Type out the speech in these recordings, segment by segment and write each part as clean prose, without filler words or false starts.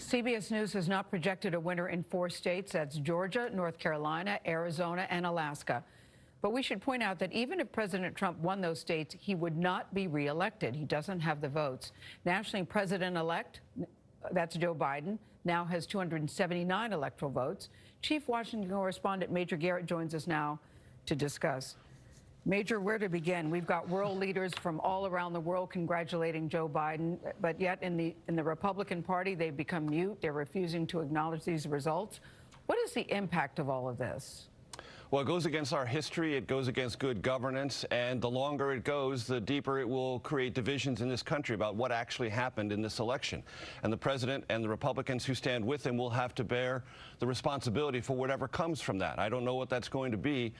CBS News has not projected a winner in 4 states. That's Georgia, North Carolina, Arizona, and Alaska. But we should point out that even if President Trump won those states, he would not be reelected. He doesn't have the votes. Nationally, President-elect, that's Joe Biden, now has 279 electoral votes. Chief Washington correspondent Major Garrett joins us now to discuss. Major, where to begin? We've got world leaders from all around the world congratulating Joe Biden, but yet in the Republican Party, they've become mute. They're refusing to acknowledge these results. What is the impact of all of this? Well, it goes against our history, it goes against good governance, and the longer it goes, the deeper it will create divisions in this country about what actually happened in this election. And the president and the Republicans who stand with him will have to bear the responsibility for whatever comes from that. I don't know what that's going to be,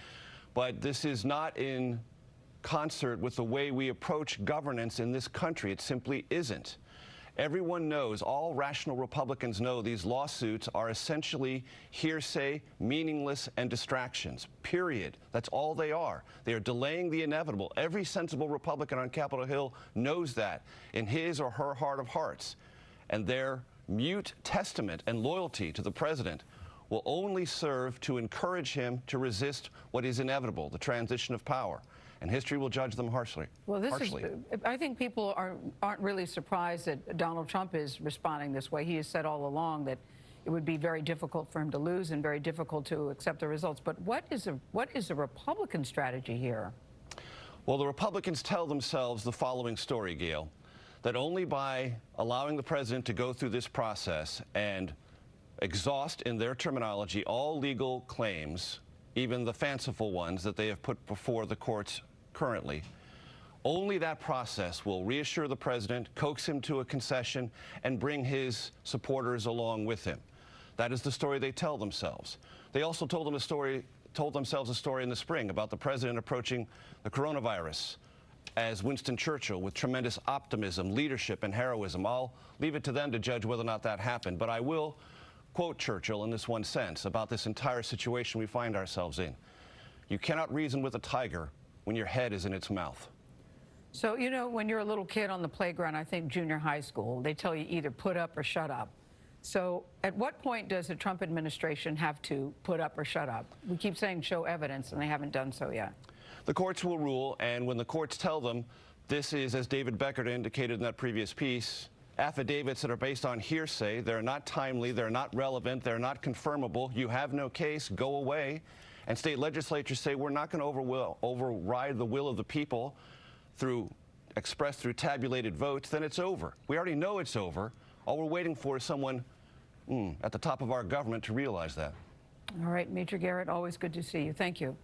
but this is not in concert with the way we approach governance in this country. It simply isn't. Everyone knows, all rational Republicans know, these lawsuits are essentially hearsay, meaningless, and distractions, period. That's all they are. They are delaying the inevitable. Every sensible Republican on Capitol Hill knows that in his or her heart of hearts. And their mute testament and loyalty to the president will only serve to encourage him to resist what is inevitable, the transition of power. And history will judge them harshly. Well, I think people aren't really surprised that Donald Trump is responding this way. He has said all along that it would be very difficult for him to lose and very difficult to accept the results. But what is the Republican strategy here? Well, the Republicans tell themselves the following story, Gail, that only by allowing the president to go through this process and exhaust, in their terminology, all legal claims, even the fanciful ones that they have put before the courts currently, only that process will reassure the president, coax him to a concession, and bring his supporters along with him. That is the story they tell themselves. They also told themselves a story in the spring about the president approaching the coronavirus as Winston Churchill with tremendous optimism, leadership, and heroism. I'll leave it to them to judge whether or not that happened, but I will quote Churchill in this one sense about this entire situation we find ourselves in. You cannot reason with a tiger when your head is in its mouth. So, you know, when you're a little kid on the playground, I think junior high school, they tell you either put up or shut up. So at what point does the Trump administration have to put up or shut up? We keep saying show evidence, and they haven't done so yet. The courts will rule, and when the courts tell them this is, as David Beckert indicated in that previous piece, affidavits that are based on hearsay, they're not timely, they're not relevant, they're not confirmable, you have no case, go away. And state legislatures say we're not going to override the will of the people expressed through tabulated votes, then it's over. We already know it's over. All we're waiting for is someone at the top of our government to realize that. All right, Major Garrett, always good to see you. Thank you.